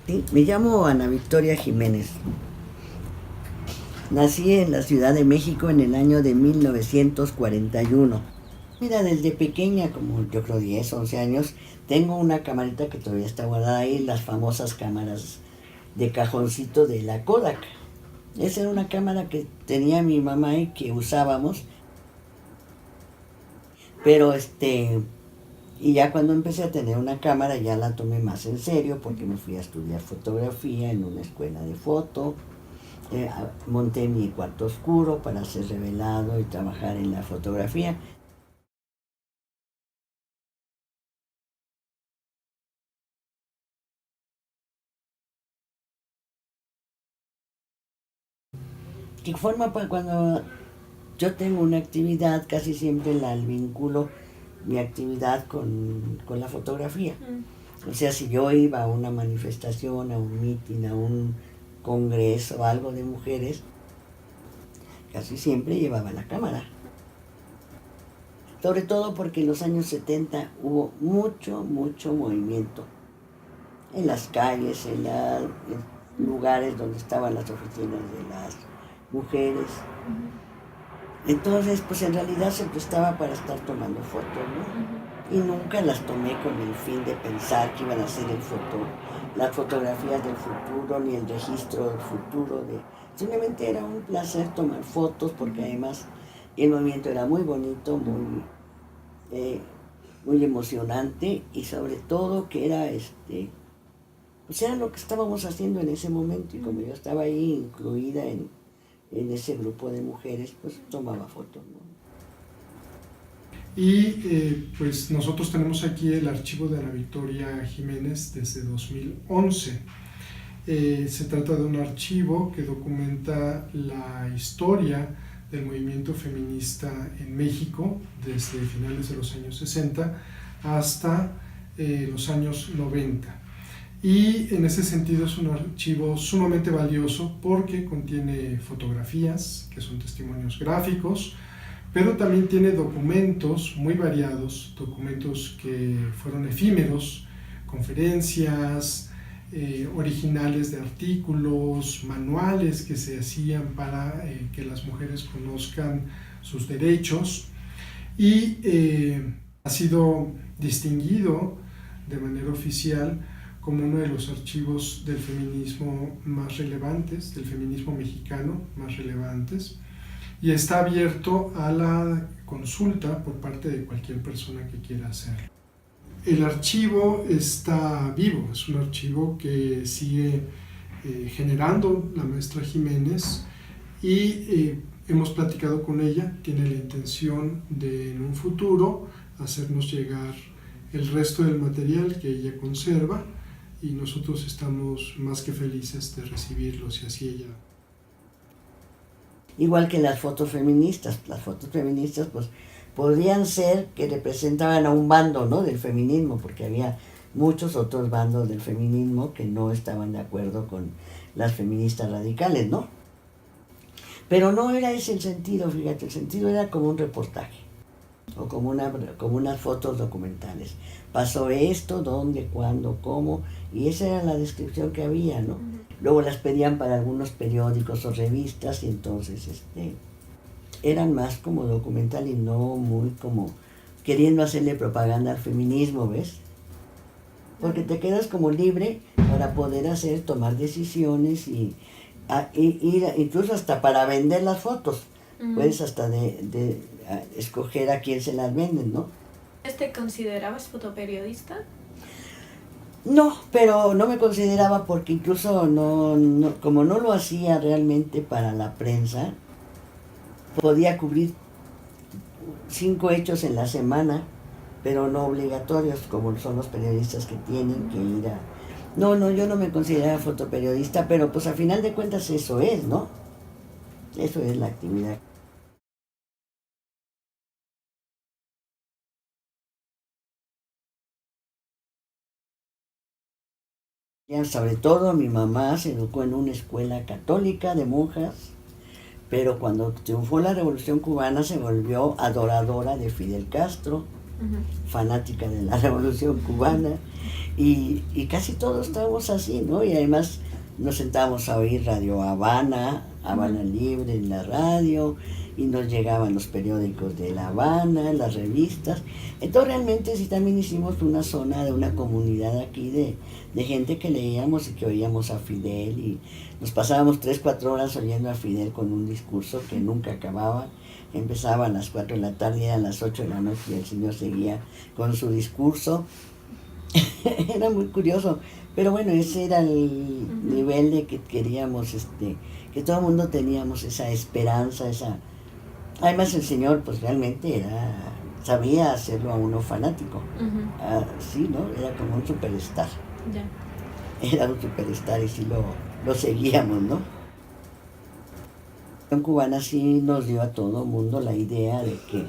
Sí, me llamo Ana Victoria Jiménez. Nací en la Ciudad de México en el año de 1941. Mira, desde pequeña, como yo creo 10, 11 años, tengo una camarita que todavía está guardada ahí, las famosas cámaras de cajoncito de la Kodak. Esa era una cámara que tenía mi mamá y que usábamos, pero y ya cuando empecé a tener una cámara ya la tomé más en serio porque me fui a estudiar fotografía en una escuela de foto. Monté mi cuarto oscuro para ser revelado y trabajar en la fotografía. Que forma para cuando yo tengo una actividad, casi siempre la vinculo mi actividad con la fotografía. O sea, si yo iba a una manifestación, a un mitin, a un congreso, algo de mujeres, casi siempre llevaba la cámara. Sobre todo porque en los años 70 hubo mucho movimiento en las calles, en lugares donde estaban las oficinas de las mujeres. Entonces, pues en realidad se prestaba para estar tomando fotos, ¿no? Y nunca las tomé con el fin de pensar que iban a ser las fotografías del futuro, ni el registro del futuro. Simplemente era un placer tomar fotos, porque además el movimiento era muy bonito, muy emocionante, y sobre todo que era pues era lo que estábamos haciendo en ese momento, y como yo estaba ahí incluida en ese grupo de mujeres, pues tomaba fotos, ¿no? Y pues nosotros tenemos aquí el archivo de Ana Victoria Jiménez desde 2011. Se trata de un archivo que documenta la historia del movimiento feminista en México desde finales de los años 60 hasta los años 90. Y en ese sentido es un archivo sumamente valioso porque contiene fotografías, que son testimonios gráficos, pero también tiene documentos muy variados, documentos que fueron efímeros, conferencias, originales de artículos, manuales que se hacían para que las mujeres conozcan sus derechos, y ha sido distinguido de manera oficial como uno de los archivos del feminismo más relevantes, del feminismo mexicano más relevantes, y está abierto a la consulta por parte de cualquier persona que quiera hacerlo. El archivo está vivo, es un archivo que sigue generando la maestra Jiménez, y hemos platicado con ella, tiene la intención de en un futuro hacernos llegar el resto del material que ella conserva, y nosotros estamos más que felices de recibirlos, y así ella. Igual que las fotos feministas pues podrían ser que representaban a un bando, ¿no?, del feminismo, porque había muchos otros bandos del feminismo que no estaban de acuerdo con las feministas radicales, ¿no? Pero no era ese el sentido, fíjate, el sentido era como un reportaje, o como unas fotos documentales. Pasó esto, dónde, cuándo, cómo, y esa era la descripción que había, ¿no? Luego las pedían para algunos periódicos o revistas, y entonces eran más como documental y no muy como queriendo hacerle propaganda al feminismo, ¿ves? Porque te quedas como libre para poder tomar decisiones y ir incluso hasta para vender las fotos. Puedes hasta de escoger a quién se las venden, ¿no? ¿Te considerabas fotoperiodista? No, pero no me consideraba porque incluso como no lo hacía realmente para la prensa, podía cubrir 5 hechos en la semana, pero no obligatorios, como son los periodistas que tienen que ir a... No, yo no me consideraba fotoperiodista, pero pues a final de cuentas eso es, ¿no? Eso es la actividad. Ya, sobre todo mi mamá se educó en una escuela católica de monjas, pero cuando triunfó la Revolución Cubana se volvió adoradora de Fidel Castro. fanática de la Revolución Cubana, y casi todos estábamos así, ¿no? Y además nos sentábamos a oír Radio Habana, Habana Libre en la radio, y nos llegaban los periódicos de La Habana, las revistas. Entonces realmente sí también hicimos una zona de una comunidad aquí de gente que leíamos y que oíamos a Fidel, y nos pasábamos 3-4 horas oyendo a Fidel con un discurso que nunca acababa. Empezaba a las 4 de la tarde y a las 8 de la noche y el señor seguía con su discurso. Era muy curioso, pero bueno, ese era el nivel de que queríamos, que todo el mundo teníamos esa esperanza, esa... Además el señor pues realmente sabía hacerlo a uno fanático. Sí, ¿no? Era como un superstar. Era un superstar y sí lo seguíamos, ¿no? La cubana sí nos dio a todo el mundo la idea de que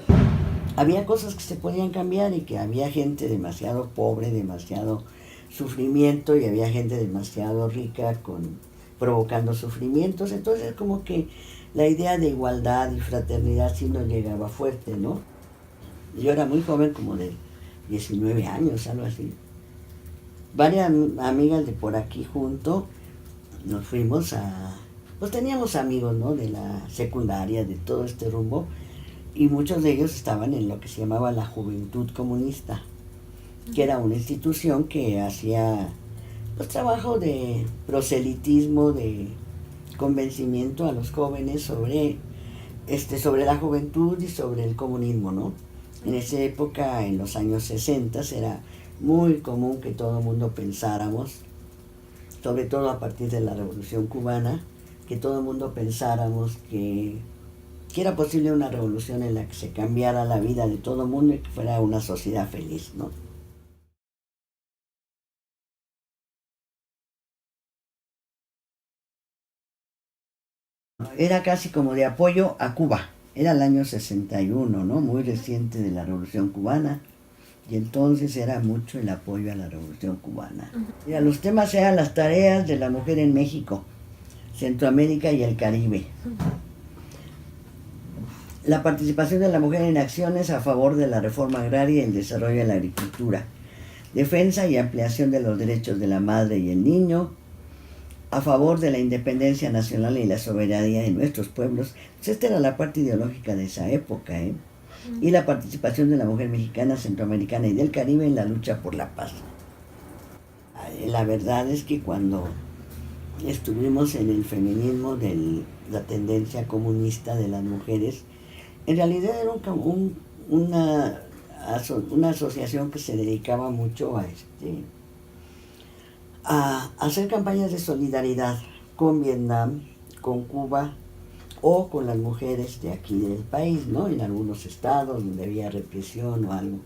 había cosas que se podían cambiar y que había gente demasiado pobre, demasiado sufrimiento, y había gente demasiado rica provocando sufrimientos. Entonces como que la idea de igualdad y fraternidad sí nos llegaba fuerte, ¿no? Yo era muy joven, como de 19 años, algo así. Varias amigas de por aquí junto nos fuimos pues teníamos amigos, ¿no? De la secundaria, de todo este rumbo, y muchos de ellos estaban en lo que se llamaba la Juventud Comunista, que era una institución que hacía pues trabajo de proselitismo, de convencimiento a los jóvenes sobre la juventud y sobre el comunismo, ¿no? En esa época, en los años 60, era muy común que todo el mundo pensáramos, sobre todo a partir de la Revolución Cubana, que todo el mundo pensáramos que era posible una revolución en la que se cambiara la vida de todo el mundo y que fuera una sociedad feliz, ¿no? Era casi como de apoyo a Cuba. Era el año 61, ¿no? Muy reciente de la Revolución Cubana. Y entonces era mucho el apoyo a la Revolución Cubana. Mira, los temas eran las tareas de la mujer en México, Centroamérica y el Caribe. La participación de la mujer en acciones a favor de la reforma agraria y el desarrollo de la agricultura. Defensa y ampliación de los derechos de la madre y el niño. A favor de la independencia nacional y la soberanía de nuestros pueblos. Pues esta era la parte ideológica de esa época, ¿eh? Y la participación de la mujer mexicana, centroamericana y del Caribe en la lucha por la paz. La verdad es que cuando estuvimos en el feminismo de la tendencia comunista de las mujeres, en realidad era una asociación que se dedicaba mucho a hacer campañas de solidaridad con Vietnam, con Cuba o con las mujeres de aquí del país, ¿no? En algunos estados donde había represión o algo.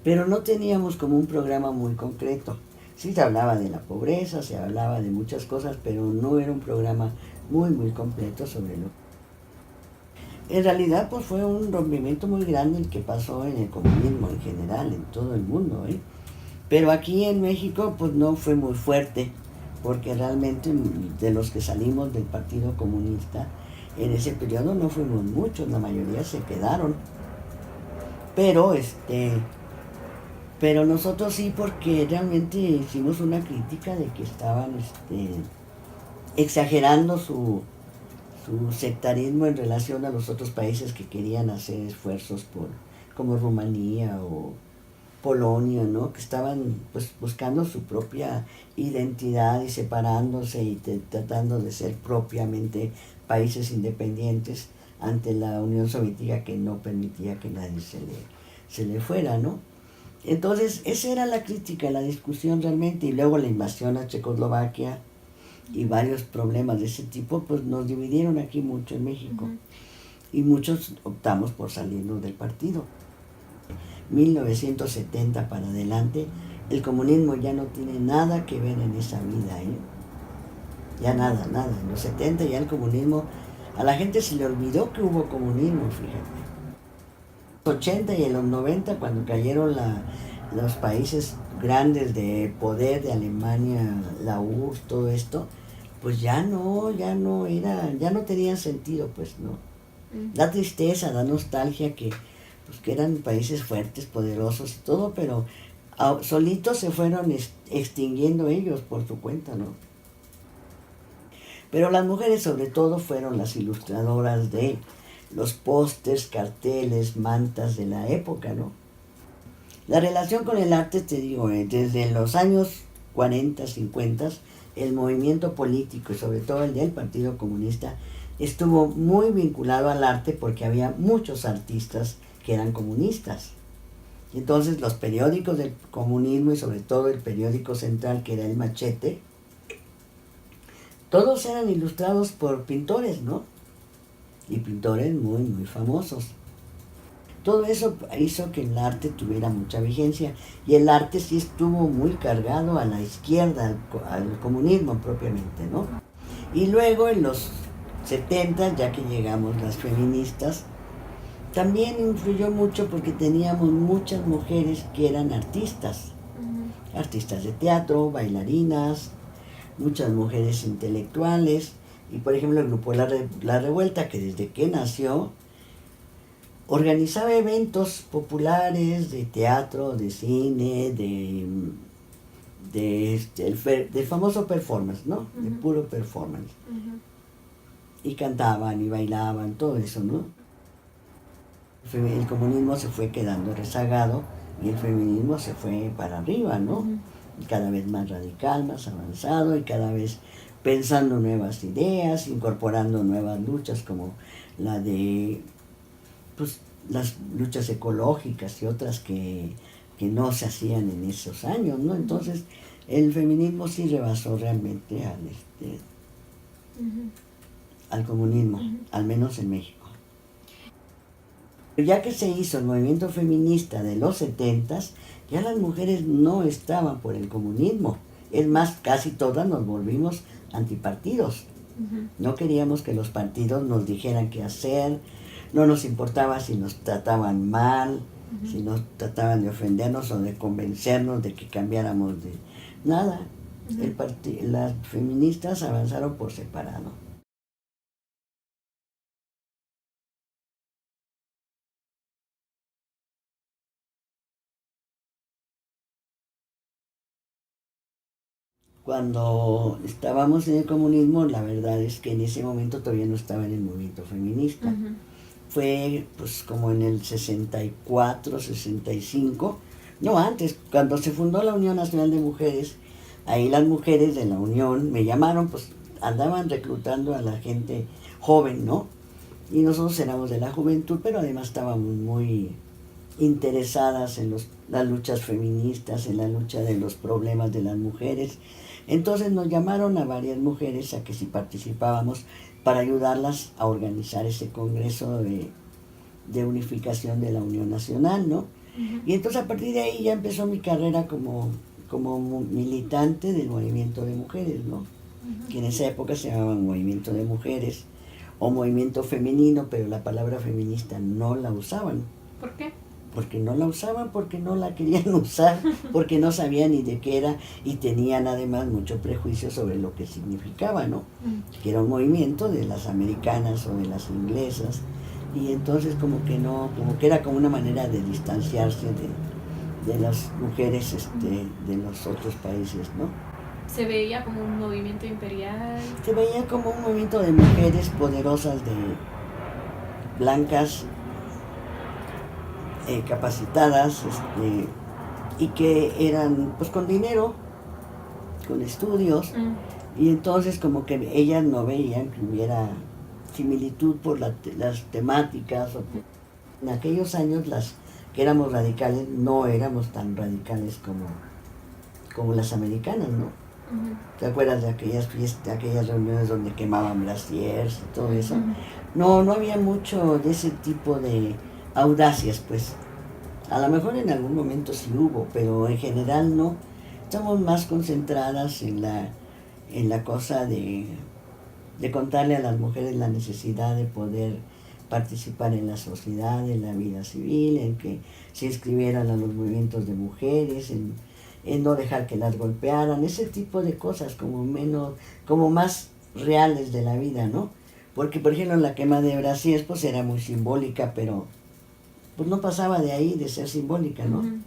Pero no teníamos como un programa muy concreto. Sí se hablaba de la pobreza, se hablaba de muchas cosas, pero no era un programa muy, muy completo sobre lo. En realidad, pues fue un rompimiento muy grande el que pasó en el comunismo en general, en todo el mundo, ¿eh? Pero aquí en México, pues no fue muy fuerte, porque realmente de los que salimos del Partido Comunista, en ese periodo no fuimos muchos, la mayoría se quedaron. Pero nosotros sí, porque realmente hicimos una crítica de que estaban exagerando su sectarismo en relación a los otros países que querían hacer esfuerzos como Rumanía o Polonia, ¿no? Que estaban pues buscando su propia identidad y separándose y tratando de ser propiamente países independientes ante la Unión Soviética, que no permitía que nadie se le fuera, ¿no? Entonces esa era la crítica, la discusión realmente, y luego la invasión a Checoslovaquia y varios problemas de ese tipo pues nos dividieron aquí mucho en México. Y muchos optamos por salirnos del partido. 1970 para adelante, el comunismo ya no tiene nada que ver en esa vida, ¿eh? Ya nada. En los 70 ya el comunismo, a la gente se le olvidó que hubo comunismo, fíjate. En los 80 y en los 90, cuando cayeron los países grandes de poder de Alemania, la URSS, todo esto, pues ya no tenía sentido, pues no. Da tristeza, da nostalgia que pues que eran países fuertes, poderosos y todo, pero solitos se fueron extinguiendo ellos por su cuenta, ¿no? Pero las mujeres sobre todo fueron las ilustradoras de los pósters, carteles, mantas de la época, ¿no? La relación con el arte, te digo, desde los años 40, 50, el movimiento político y sobre todo el del Partido Comunista estuvo muy vinculado al arte porque había muchos artistas que eran comunistas. Entonces los periódicos del comunismo y sobre todo el periódico central, que era el Machete, todos eran ilustrados por pintores, ¿no? Y pintores muy, muy famosos. Todo eso hizo que el arte tuviera mucha vigencia y el arte sí estuvo muy cargado a la izquierda, al comunismo propiamente, ¿no? Y luego en los 70, ya que llegamos las feministas, también influyó mucho porque teníamos muchas mujeres que eran artistas, artistas de teatro, bailarinas, muchas mujeres intelectuales, y por ejemplo el grupo La Revuelta, que desde que nació, organizaba eventos populares de teatro, de cine, del famoso performance, ¿no? De puro performance. Y cantaban y bailaban, todo eso, ¿no? El comunismo se fue quedando rezagado y el feminismo se fue para arriba, ¿no? Y cada vez más radical, más avanzado y cada vez pensando nuevas ideas, incorporando nuevas luchas como la de pues, las luchas ecológicas y otras que no se hacían en esos años, ¿no? Entonces el feminismo sí rebasó realmente al comunismo, al menos en México. Ya que se hizo el movimiento feminista de los 70s, ya las mujeres no estaban por el comunismo. Es más, casi todas nos volvimos antipartidos. No queríamos que los partidos nos dijeran qué hacer, no nos importaba si nos trataban mal, si nos trataban de ofendernos o de convencernos de que cambiáramos de nada. Las feministas avanzaron por separado. Cuando estábamos en el comunismo, la verdad es que en ese momento todavía no estaba en el movimiento feminista. Fue pues como en el 64, 65, no antes, cuando se fundó la Unión Nacional de Mujeres, ahí las mujeres de la Unión me llamaron, pues andaban reclutando a la gente joven, ¿no? Y nosotros éramos de la juventud, pero además estábamos muy interesadas en las luchas feministas, en la lucha de los problemas de las mujeres. Entonces nos llamaron a varias mujeres a que si participábamos para ayudarlas a organizar ese congreso de unificación de la Unión Nacional, ¿no? Y entonces a partir de ahí ya empezó mi carrera como militante del movimiento de mujeres, ¿no? Que en esa época se llamaba movimiento de mujeres o movimiento femenino, pero la palabra feminista no la usaban. ¿Por qué? Porque no la usaban, porque no la querían usar, porque no sabían ni de qué era y tenían además mucho prejuicio sobre lo que significaba, ¿no? Que era un movimiento de las americanas o de las inglesas y entonces como que era como una manera de distanciarse de las mujeres de los otros países, ¿no? Se veía como un movimiento imperial. Se veía como un movimiento de mujeres poderosas, de blancas, capacitadas, y que eran pues con dinero, con estudios, y entonces como que ellas no veían que hubiera similitud por las temáticas. En aquellos años las que éramos radicales no éramos tan radicales como las americanas, ¿no? ¿Te acuerdas de aquellas fiestas, de aquellas reuniones donde quemaban brasiers y todo eso? No había mucho de ese tipo de audacias, pues. A lo mejor en algún momento sí hubo, pero en general no. Estamos más concentradas en la cosa de contarle a las mujeres la necesidad de poder participar en la sociedad, en la vida civil, en que se inscribieran a los movimientos de mujeres, en no dejar que las golpearan, ese tipo de cosas como más reales de la vida, ¿no? Porque, por ejemplo, la quema de brasiers pues era muy simbólica, pero pues no pasaba de ahí, de ser simbólica, ¿no? Ujú.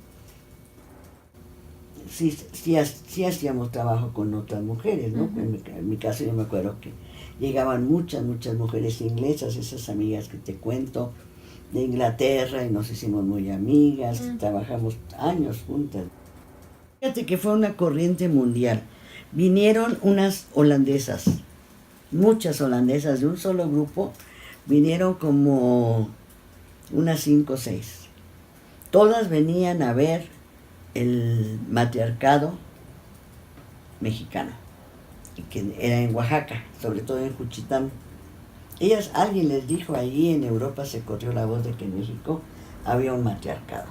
Sí hacíamos trabajo con otras mujeres, ¿no? Ujú. En mi caso yo me acuerdo que llegaban muchas mujeres inglesas, esas amigas que te cuento, de Inglaterra, y nos hicimos muy amigas, trabajamos años juntas. Fíjate que fue una corriente mundial. Vinieron unas holandesas, muchas holandesas de un solo grupo, vinieron como unas 5 o 6. Todas venían a ver el matriarcado mexicano, que era en Oaxaca, sobre todo en Juchitán. Alguien les dijo ahí en Europa, se corrió la voz de que en México había un matriarcado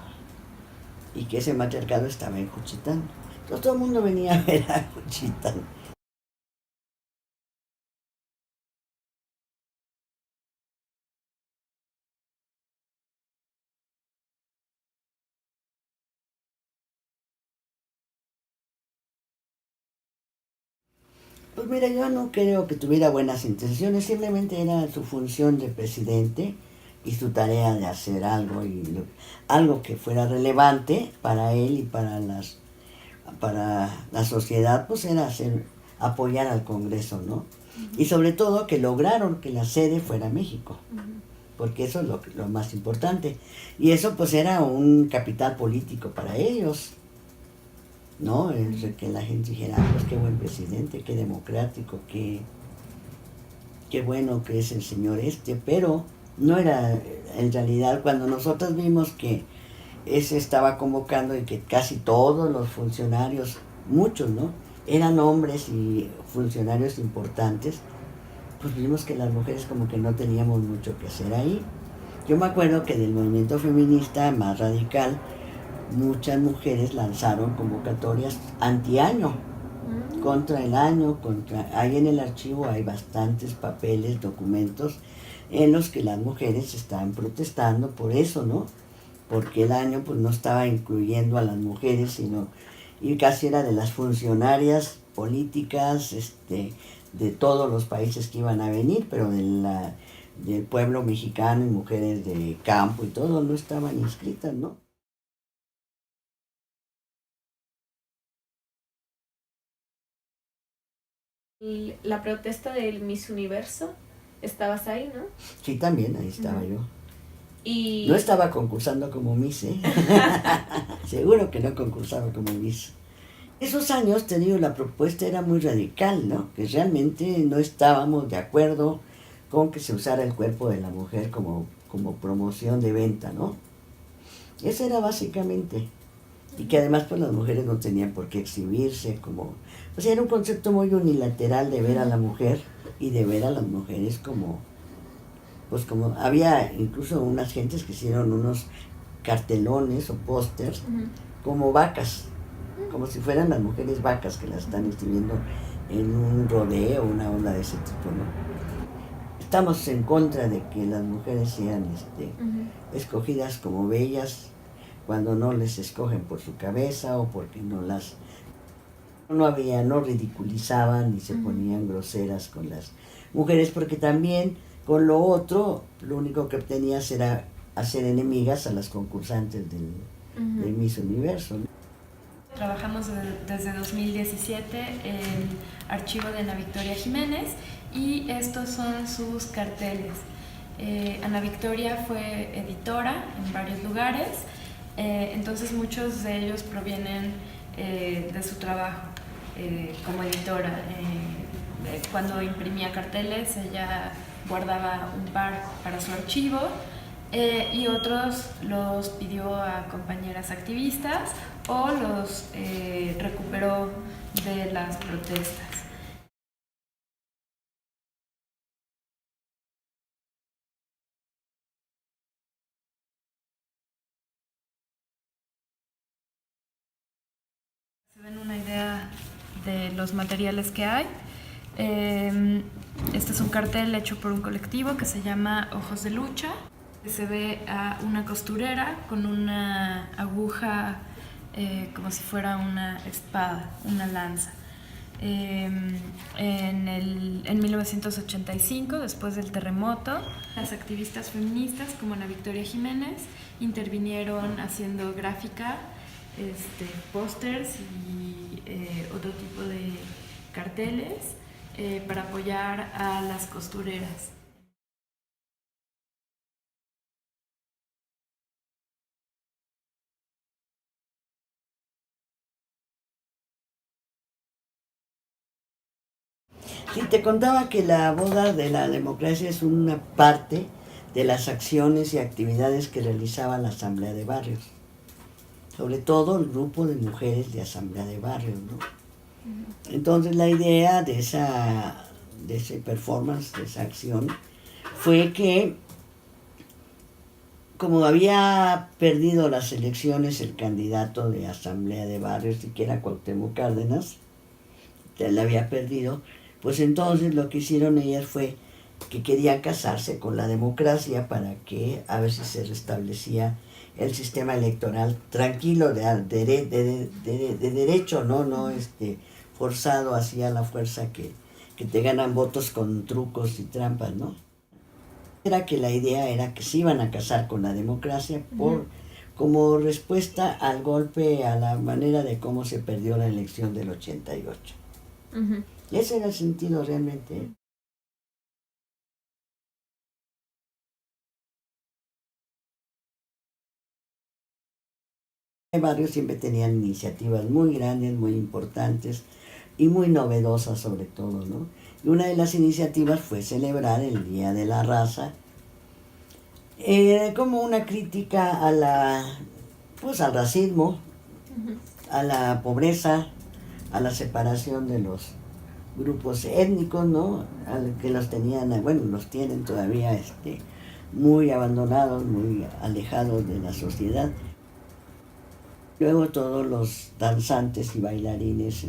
y que ese matriarcado estaba en Juchitán. Entonces todo el mundo venía a ver a Juchitán. Pues mira, yo no creo que tuviera buenas intenciones, simplemente era su función de presidente y su tarea de hacer algo, algo que fuera relevante para él y para la sociedad, pues era apoyar al Congreso, ¿no? Y sobre todo que lograron que la sede fuera México, porque eso es lo más importante. Y eso pues era un capital político para ellos, ¿no? Que la gente dijera, pues qué buen presidente, qué democrático, qué bueno que es el señor pero no era en realidad cuando nosotros vimos que ese estaba convocando y que casi todos los funcionarios, muchos, ¿no? Eran hombres y funcionarios importantes, pues vimos que las mujeres como que no teníamos mucho que hacer ahí. Yo me acuerdo que del movimiento feminista más radical, muchas mujeres lanzaron convocatorias anti-año, contra el año, ahí en el archivo hay bastantes papeles, documentos en los que las mujeres estaban protestando por eso, ¿no? Porque el año pues no estaba incluyendo a las mujeres, sino, y casi era de las funcionarias políticas, de todos los países que iban a venir, pero del pueblo mexicano y mujeres de campo y todo no estaban inscritas, ¿no? La protesta del Miss Universo, estabas ahí, ¿no? Sí, también, ahí estaba yo. Y... No estaba concursando como Miss, ¿eh? Seguro que no concursaba como Miss. Esos años, te digo, la propuesta era muy radical, ¿no? Que realmente no estábamos de acuerdo con que se usara el cuerpo de la mujer como promoción de venta, ¿no? Eso era básicamente. Y que además pues las mujeres no tenían por qué exhibirse o sea, era un concepto muy unilateral de ver a la mujer y de ver a las mujeres como había incluso unas gentes que hicieron unos cartelones o pósters como vacas, como si fueran las mujeres vacas que las están exhibiendo en un rodeo, una onda de ese tipo, ¿no? Estamos en contra de que las mujeres sean escogidas como bellas, cuando no les escogen por su cabeza o porque no ridiculizaban ni se ponían groseras con las mujeres, porque también con lo otro, lo único que obtenías era hacer enemigas a las concursantes del Miss Universo, ¿no? Trabajamos desde 2017 en archivo de Ana Victoria Jiménez y estos son sus carteles. Ana Victoria fue editora en varios lugares. Entonces muchos de ellos provienen de su trabajo como editora. Cuando imprimía carteles ella guardaba un par para su archivo y otros los pidió a compañeras activistas o los recuperó de las protestas. Se den una idea de los materiales que hay. Este es un cartel hecho por un colectivo que se llama Ojos de Lucha. Se ve a una costurera con una aguja como si fuera una espada, una lanza. en 1985, después del terremoto. Las activistas feministas como Ana Victoria Jiménez intervinieron haciendo gráfica, pósters y otro tipo de carteles para apoyar a las costureras. Sí, te contaba que la boda de la democracia es una parte de las acciones y actividades que realizaba la Asamblea de Barrios. Sobre todo el grupo de mujeres de Asamblea de Barrios, ¿no? Entonces la idea de ese performance, de esa acción, fue que como había perdido las elecciones el candidato de Asamblea de Barrios, que era Cuauhtémoc Cárdenas, la había perdido, pues entonces lo que hicieron ellas fue que querían casarse con la democracia para que a ver si se restablecía el sistema electoral tranquilo, de derecho, no forzado hacia la fuerza que te ganan votos con trucos y trampas, ¿no? Era que la idea era que se iban a casar con la democracia como respuesta al golpe, a la manera de cómo se perdió la elección del 88. Ese era el sentido realmente. Barrios siempre tenían iniciativas muy grandes, muy importantes y muy novedosas sobre todo, ¿no? Y una de las iniciativas fue celebrar el Día de la Raza, como una crítica a al racismo, a la pobreza, a la separación de los grupos étnicos, ¿no? Que los tenían, los tienen todavía muy abandonados, muy alejados de la sociedad. Luego todos los danzantes y bailarines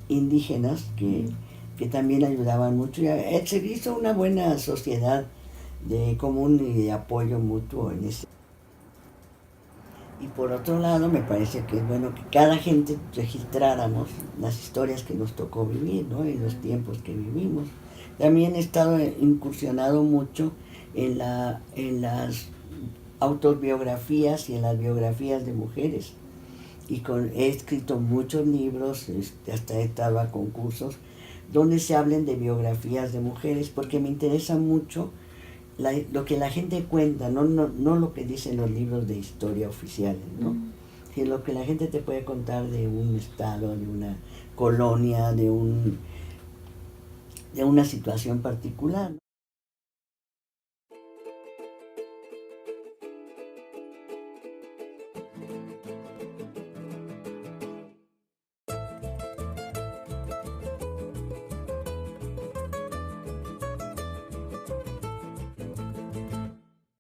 indígenas que también ayudaban mucho. Se hizo una buena sociedad de común y de apoyo mutuo en ese. Y por otro lado, me parece que es bueno que cada gente registráramos las historias que nos tocó vivir, ¿no? En los tiempos que vivimos. También he estado incursionado mucho en las autobiografías y en las biografías de mujeres. Y he escrito muchos libros, hasta he estado a concursos donde se hablen de biografías de mujeres, porque me interesa mucho lo que la gente cuenta, no lo que dicen los libros de historia oficiales, ¿no? Sino lo que la gente te puede contar de un estado, de una colonia, de una situación particular.